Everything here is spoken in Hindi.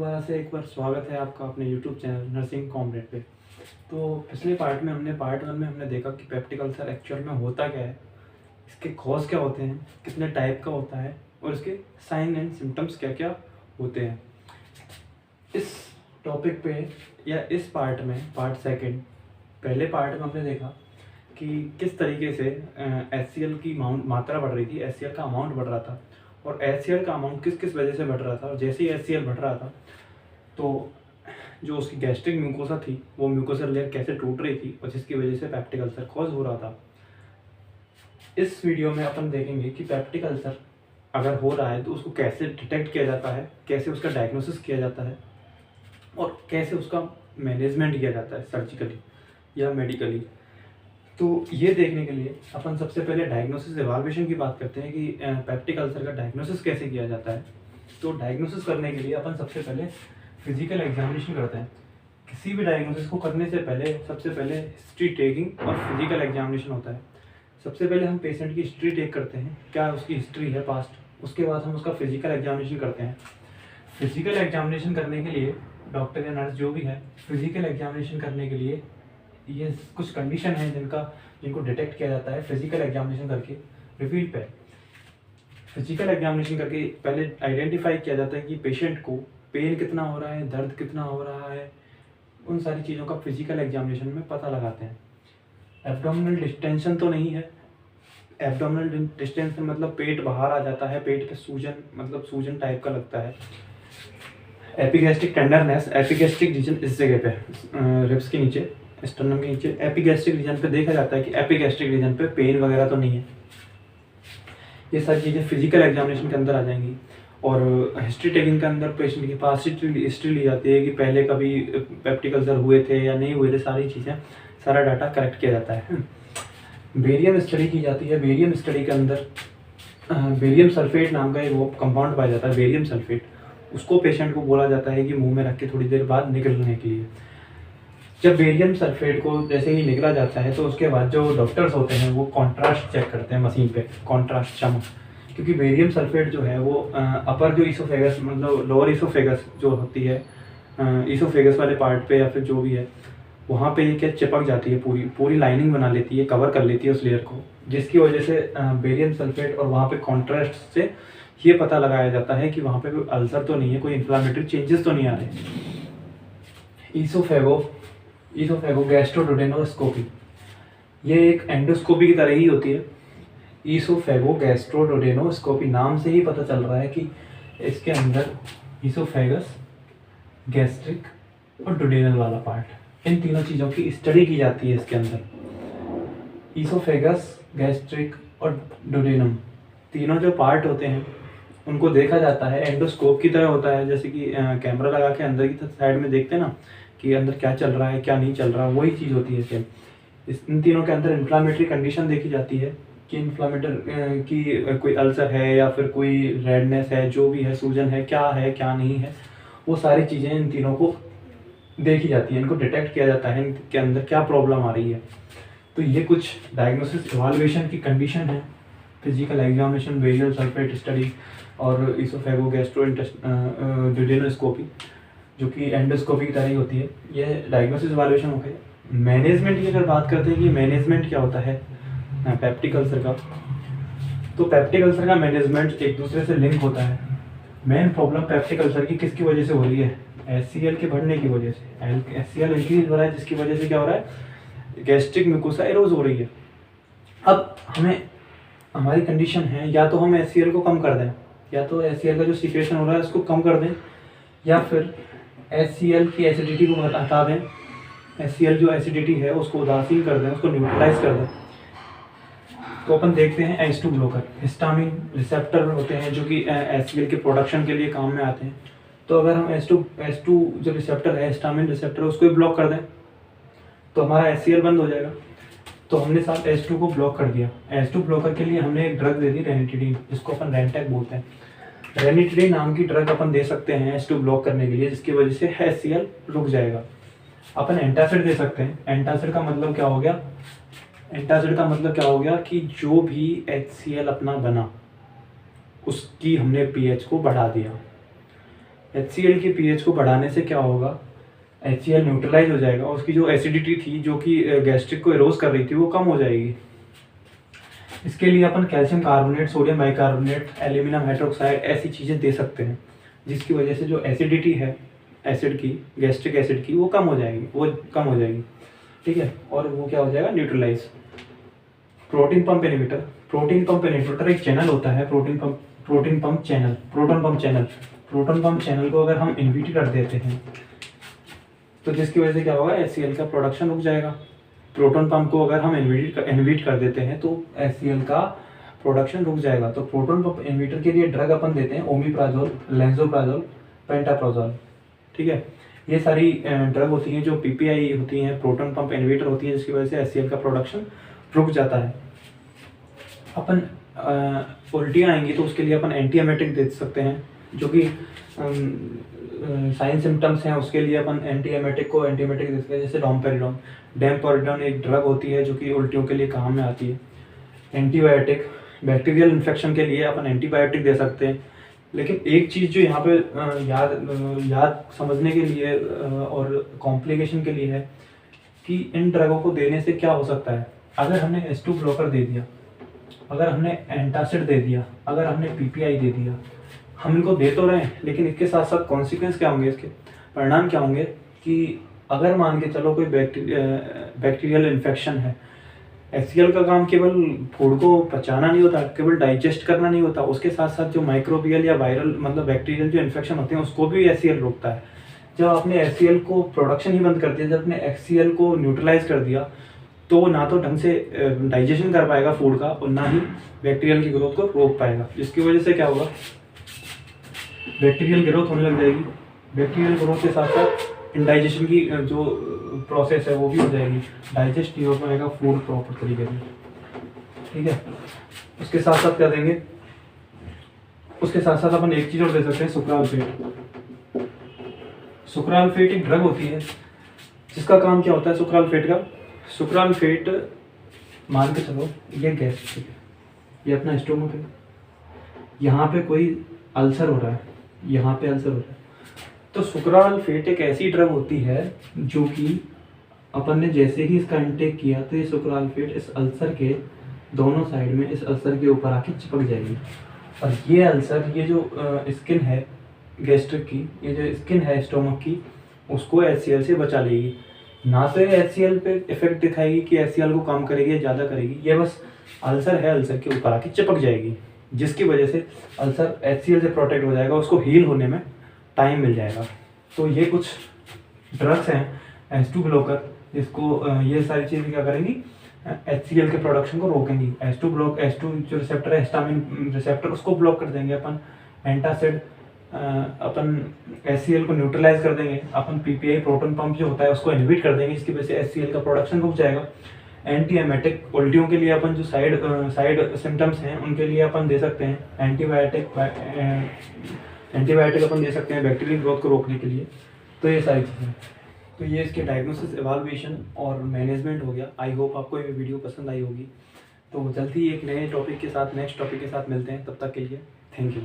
दोबारा से एक बार स्वागत है आपका अपने YouTube चैनल नर्सिंग कॉमरेड पे। तो पिछले पार्ट वन में हमने देखा कि पेप्टिक अल्सर एक्चुअल में होता क्या है, इसके कॉज क्या होते हैं, कितने टाइप का होता है और इसके साइन एंड सिम्टम्स क्या क्या होते हैं। इस टॉपिक पे या इस पार्ट में पार्ट सेकंड, पहले पार्ट में हमने देखा कि किस तरीके से HCl की मात्रा बढ़ रही थी, HCl का अमाउंट बढ़ रहा था और HCl का अमाउंट किस किस वजह से बढ़ रहा था। और जैसे ही HCl बढ़ रहा था तो जो उसकी गैस्ट्रिक म्यूकोसा थी वो म्यूकोसा लेयर कैसे टूट रही थी और जिसकी वजह से पेप्टिक अल्सर कॉज हो रहा था। इस वीडियो में अपन देखेंगे कि पेप्टिक अल्सर अगर हो रहा है तो उसको कैसे डिटेक्ट किया जाता है, कैसे उसका डायग्नोसिस किया जाता है और कैसे उसका मैनेजमेंट किया जाता है सर्जिकली या मेडिकली। तो ये देखने के लिए अपन सबसे पहले डायग्नोसिस एवाल्युएशन की बात करते हैं कि पेप्टिक अल्सर का डायग्नोसिस कैसे किया जाता है। तो डायग्नोसिस करने के लिए अपन सबसे पहले फिजिकल एग्जामिनेशन करते हैं। किसी भी डायग्नोसिस को करने से पहले सबसे पहले हिस्ट्री टेकिंग और फिजिकल एग्जामिनेशन होता है। सबसे पहले हम पेशेंट की हिस्ट्री टेक करते हैं, क्या उसकी हिस्ट्री है पास्ट, उसके बाद हम उसका फिजिकल एग्जामिनेशन करते हैं। फिजिकल एग्जामिनेशन करने के लिए डॉक्टर या नर्स जो भी है, फिजिकल एग्जामिनेशन करने के लिए ये कुछ कंडीशन है जिनको डिटेक्ट किया जाता है फिजिकल एग्जामिनेशन करके। रिफील पे फिजिकल एग्जामिनेशन करके पहले आइडेंटिफाई किया जाता है कि पेशेंट को पेन कितना हो रहा है, दर्द कितना हो रहा है, उन सारी चीज़ों का फिजिकल एग्जामिनेशन में पता लगाते हैं। एब्डोमिनल डिस्टेंशन तो नहीं है। एब्डोमिनल डिस्टेंशन मतलब पेट बाहर आ जाता है, पेट पे सूजन मतलब सूजन टाइप का लगता है। एपिगैस्ट्रिक टेंडरनेस, एपिगैस्ट्रिक रीजन इस जगह पे रिब्स के नीचे, स्टर्नम के नीचे एपिगैस्ट्रिक रीजन पे देखा जाता है कि एपिगैस्ट्रिक रीजन पे पेन वगैरह तो नहीं है। ये सारी चीज़ें फिजिकल एग्जामिनेशन के अंदर आ जाएंगी। और हिस्ट्री टेकिंग के अंदर पेशेंट की पास हिस्ट्री ली जाती है कि पहले कभी पेप्टिक अल्सर हुए थे या नहीं हुए थे, सारी चीज़ें, सारा डाटा कलेक्ट किया जाता है। बेरियम स्टडी की जाती है। बेरियम स्टडी के अंदर बेरियम सल्फेट नाम का एक वो कंपाउंड पाया जाता है, बेरियम सल्फेट। उसको पेशेंट को बोला जाता है कि मुंह में रख के थोड़ी देर बाद निकलने के लिए। जब बेरियम सल्फेट को जैसे ही निकला जाता है तो उसके बाद जो डॉक्टर्स होते हैं वो कॉन्ट्रास्ट चेक करते हैं मशीन पे, कॉन्ट्रास्ट चमक, क्योंकि बेरियम सल्फेट जो है वो अपर जो ईसोफेगस मतलब लोअर ईसोफेगस जो होती है, ईसोफेगस वाले पार्ट पे या फिर जो भी है वहाँ पे ये क्या चिपक जाती है, पूरी लाइनिंग बना लेती है, कवर कर लेती है उस लेयर को, जिसकी वजह से बेरियम सल्फेट और वहाँ पे कॉन्ट्रास्ट से ये पता लगाया जाता है कि वहाँ पे कोई अल्सर तो नहीं है, कोई इन्फ्लामेटरी चेंजेस तो नहीं आ रहे। ईसोफेगो गैस्ट्रोडोडेनोस्कोपी, ये एक एंडोस्कोपी की तरह ही होती है। ईसोफेगो गैस्ट्रोडोडेनोस्कोपी नाम से ही पता चल रहा है कि इसके अंदर ईसोफेगस, गैस्ट्रिक और डोडेनल वाला पार्ट, इन तीनों चीज़ों की स्टडी की जाती है इसके अंदर। ईसोफेगस, गैस्ट्रिक और डोडेनम तीनों जो पार्ट होते हैं उनको देखा जाता है, एंडोस्कोप की तरह होता है, जैसे कि कैमरा लगा के अंदर की साइड में देखते हैं ना कि अंदर क्या चल रहा है क्या नहीं चल रहा, वही चीज़ होती है सेम। इन तीनों के अंदर इन्फ्लामेटरी कंडीशन देखी जाती है कि इन्फ्लामेटर की कोई अल्सर है या फिर कोई रेडनेस है, जो भी है, सूजन है क्या नहीं है, वो सारी चीज़ें इन तीनों को देखी जाती है, इनको डिटेक्ट किया जाता है इनके अंदर क्या प्रॉब्लम आ रही है। तो ये कुछ डायग्नोसिस इवाल्युएशन की कंडीशन है। Physical examination, barium sulphate study और ईसोफेगो गैस्ट्रोडोडेनोस्कोपी जो कि एंडोस्कोपी की तरह ही होती है। ये डायग्नोसिस इवाल्युएशन हो गया। मैनेजमेंट की अगर बात करते हैं कि मैनेजमेंट क्या होता है पेप्टिक अल्सर का, तो पेप्टिक अल्सर का मैनेजमेंट एक दूसरे से लिंक होता है। मेन प्रॉब्लम पेप्टिक अल्सर की किसकी वजह से हो रही है? HCl के बढ़ने की वजह से। HCl इंक्रीज हो रहा है जिसकी वजह से क्या हो रहा है? गैस्ट्रिक म्यूकोसा एरोज हो रही है। अब हमारी कंडीशन है या तो हम HCl को कम कर दें, या तो HCl का जो सीक्रेशन हो रहा है उसको कम कर दें, या फिर HCl की एसिडिटी को हटा दें। HCl जो एसिडिटी है उसको उदासीन कर दें, उसको न्यूट्रलाइज कर दें। तो अपन देखते हैं H2 ब्लॉकर, हिस्टामिन रिसेप्टर होते हैं जो कि HCl के प्रोडक्शन के लिए काम में आते हैं। तो अगर हम H2 जो रिसेप्टर है, हिस्टामिन रिसेप्टर, उसको भी ब्लॉक कर दें तो हमारा HCl बंद हो जाएगा। तो हमने साथ H2 को ब्लॉक कर दिया। H2 ब्लॉकर के लिए हमने एक ड्रग दे दी, रेनिटिडीन, जिसको अपन रेंटैक बोलते हैं। रेनिटिडीन नाम की ड्रग अपन दे सकते हैं H2 ब्लॉक करने के लिए, जिसकी वजह से HCl रुक जाएगा। अपन एंटासिड दे सकते हैं। एंटासिड का मतलब क्या हो गया? एंटासिड का मतलब क्या हो गया कि जो भी HCl अपना बना उसकी हमने pH को बढ़ा दिया। HCl की pH को बढ़ाने से क्या होगा, HCl न्यूट्रलाइज हो जाएगा और उसकी जो एसिडिटी थी जो कि गैस्ट्रिक को इरोज कर रही थी वो कम हो जाएगी। इसके लिए अपन calcium carbonate, sodium bicarbonate, aluminium hydroxide ऐसी चीज़ें दे सकते हैं, जिसकी वजह से जो एसिडिटी है एसिड की, गैस्ट्रिक एसिड की, वो कम हो जाएगी, ठीक है, और वो क्या हो जाएगा, न्यूट्रलाइज। प्रोटीन पंप इनहिबिटर एक चैनल होता है, प्रोटोन पंप चैनल को अगर हम इनहिबिट कर देते हैं तो जिसकी वजह से क्या होगा, HCl का प्रोडक्शन रुक जाएगा। प्रोटॉन पंप को अगर हम इनहिबिट कर देते हैं तो HCl का प्रोडक्शन रुक जाएगा। तो प्रोटॉन पंप इनहिबिटर के लिए ड्रग अपन देते हैं ओमिप्राजोल, लेंसोप्राजोल, पेंटाप्राजोल, ठीक है। ये सारी ड्रग होती हैं जो PPI होती हैं, प्रोटॉन पंप इनहिबिटर होती है, जिसकी वजह से HCl का प्रोडक्शन रुक जाता है। अपन उल्टियाँ आएंगी तो उसके लिए अपन एंटीएमेटिक दे सकते हैं, जो कि साइन सिम्टम्स हैं उसके लिए अपन एंटीएमेटिक दे सकते हैं, जैसे डोमपेरिडोन एक ड्रग होती है जो कि उल्टियों के लिए काम में आती है। एंटीबायोटिक, बैक्टीरियल इन्फेक्शन के लिए अपन एंटीबायोटिक दे सकते हैं। लेकिन एक चीज़ जो यहाँ पे याद समझने के लिए और कॉम्प्लिकेशन के लिए है कि इन ड्रगों को देने से क्या हो सकता है। अगर हमने H2 ब्लॉकर दे दिया, अगर हमने एंटासिड दे दिया, अगर हमने PPI दे दिया, हम इनको दे तो रहे हैं, लेकिन इसके साथ साथ कॉन्सिक्वेंस क्या होंगे, इसके परिणाम क्या होंगे कि अगर मान के चलो कोई बैक्टीरियल इन्फेक्शन है, HCl का काम केवल फूड को पचाना नहीं होता, केवल डाइजेस्ट करना नहीं होता, उसके साथ साथ जो माइक्रोबियल या वायरल मतलब बैक्टीरियल जो इन्फेक्शन होते हैं उसको भी HCl रोकता है। जब आपने HCl को प्रोडक्शन ही बंद कर दिया, जब आपने HCl को न्यूट्रलाइज कर दिया, तो ना तो ढंग से डाइजेशन कर पाएगा फूड का और ना ही बैक्टीरियल की ग्रोथ को रोक पाएगा, जिसकी वजह से क्या होगा, बैक्टीरियल ग्रोथ होने लग जाएगी। बैक्टीरियल ग्रोथ के साथ साथ इंडाइजेशन की जो प्रोसेस है वो भी हो जाएगी, डाइजेस्ट नहीं हो पाएगा फूड प्रॉपर तरीके से, ठीक है। उसके साथ साथ क्या देंगे, उसके साथ साथ अपन एक चीज़ और दे सकते हैं, सुक्रालफेट एक ड्रग होती है जिसका काम क्या होता है सुक्रालफेट मान के चलो ये गैस्ट्रिक है, ये अपना स्टोमक है, यहाँ पे कोई अल्सर हो रहा है, तो सुक्रालफेट एक ऐसी ड्रग होती है जो कि अपन ने जैसे ही इसका इंटेक किया तो ये सुक्रालफेट इस अल्सर के दोनों साइड में, इस अल्सर के ऊपर आके चिपक जाएगी, और ये अल्सर, ये जो स्किन है गैस्ट्रिक की, ये जो स्किन है स्टोमक की, उसको HCl से बचा लेगी। ना तो ये HCl पे इफेक्ट दिखाएगी कि HCl को कम करेगी या ज़्यादा करेगी, ये बस अल्सर है, अल्सर के ऊपर आके चिपक जाएगी, जिसकी वजह से अल्सर HCl से प्रोटेक्ट हो जाएगा, उसको हील होने में टाइम मिल जाएगा। तो ये कुछ ड्रग्स हैं H2 ब्लॉकर, इसको ये सारी चीज़ें क्या करेंगी, HCl के प्रोडक्शन को रोकेंगी। H2 जो रिसेप्टर है, हिस्टामिन रिसेप्टर, उसको ब्लॉक कर देंगे अपन। एंटासिड अपन HCl को न्यूट्रलाइज कर देंगे, अपन PPI प्रोटॉन पंप जो होता है उसको इनहिबिट कर देंगे, जिसकी वजह से HCl का प्रोडक्शन रुक जाएगा। एंटीएमेटिक, उल्टियों के लिए अपन जो साइड सिम्टम्स हैं उनके लिए अपन दे सकते हैं एंटीबायोटिक अपन दे सकते हैं बैक्टीरियल ग्रोथ को रोकने के लिए। तो ये सारी चीज़ें, तो ये इसके डायग्नोसिस, एवाल्युएशन और मैनेजमेंट हो गया। आई होप आपको ये वीडियो पसंद आई होगी। तो जल्द ही एक नए टॉपिक के साथ, नेक्स्ट टॉपिक के साथ मिलते हैं, तब तक के लिए थैंक यू।